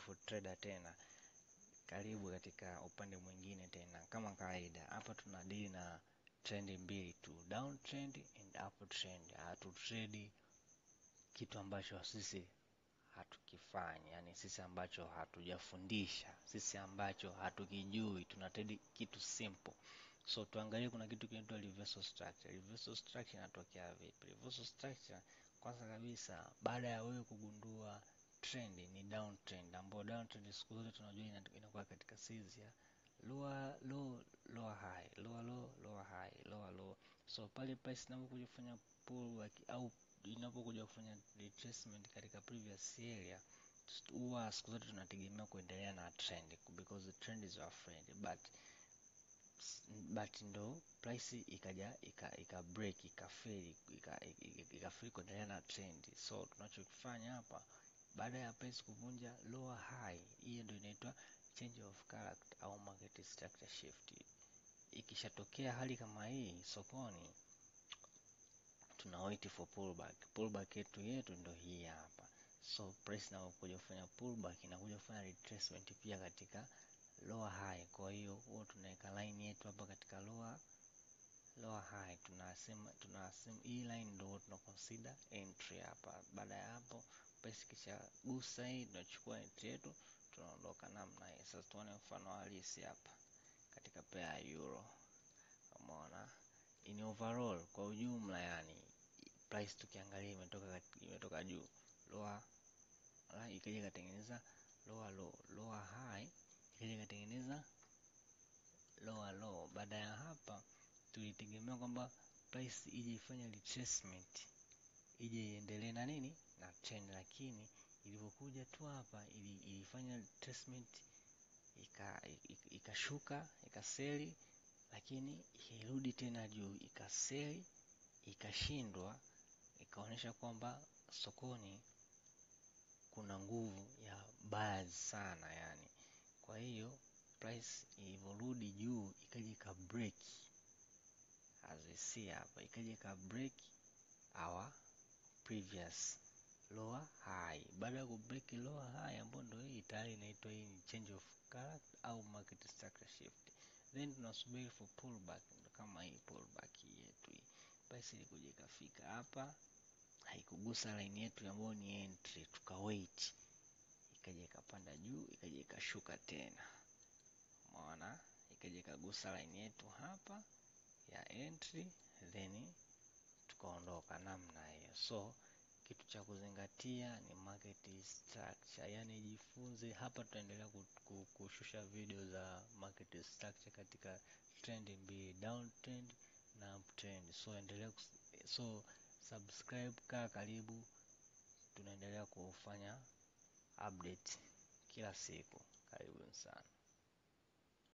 of trader tena. Karibu katika upande mwingine tena. Kama kawaida, hapa tunadili na trend mbili tu, down trend and up trend. Hatu trade kitu ambacho sisi hatukifanya, yani sisi ambacho hatujafundisha, sisi ambacho hatukijui, tunatrade kitu simple. So tuangalie kuna kitu kinaitwa reversal structure. Reversal structure inatokea vipi? Reversal structure, kwanza kabisa, baada ya wewe kugundua trend ni down trend, ambapo down trend siku zote tunajua inakuwa katika series ya lower low lower high, lower low lower high, lower low. So pale price inapokuja kufanya pullback au inapokuja kufanya retracement katika previous area, huwa siku zote tunategemea kuendelea na trend, because the trend is our friend. But ndo price ikaja break ikafeli kuendelea na trend. So tunachokifanya hapa, baada ya price kuvunja lower high, hiyo ndio inaitwa change of character au market structure shift. Ikishatokea hali kama hii sokoni, tuna wait for pullback. Pullback yetu ndio hii hapa. So price inapokuja kufanya pullback, inakuja kufanya retracement pia katika lower high. Kwa hiyo huwa tunaweka line yetu hapa katika lower high. Tunasema hii line ndio tuna consider entry hapa. Baada ya hapo price kisha gusa hii, tunachukua entry yetu, tunaondoka namna hii. Sasa tuone mfano halisi hapa katika pair ya euro. Umeona in overall kwa ujumla, yani price tukiangalia imetoka juu lower ikaja katengeneza lower low, lower high ikaja katengeneza lower low. Baada ya hapa tulitegemea kwamba price ije ifanye retracement, ije iendelee na nini na trend, lakini ilipokuja tu hapa ilifanya retracement, ikashuka ikaseli, lakini irudi tena juu ikaseli, ikashindwa, ikaonyesha kwamba sokoni kuna nguvu ya buyers sana yani. Kwa hiyo price ilivorudi juu ikaja break, as we see hapa, ikaja break our previous lower high. Baada ya break lower high, ambapo ndio hii tayari inaitwa hii change of character au market structure shift, then tunasubiri for pullback. Kama hii pullback yetu hii, price ilikuja ikafika hapa, haikugusa line yetu ambayo ni entry, tukawait, ikaja ikapanda juu, ikaja ikashuka tena. Umeona, ikaja ikagusa line yetu hapa ya entry, then tukaondoka namna hiyo. So kitu cha kuzingatia ni market structure, yani jifunze hapa. Tutaendelea kushusha video za market structure katika trend mbili, down trend na up trend. So endelea subscribe, kaa karibu, tunaendelea kufanya update kila siku. Karibu sana.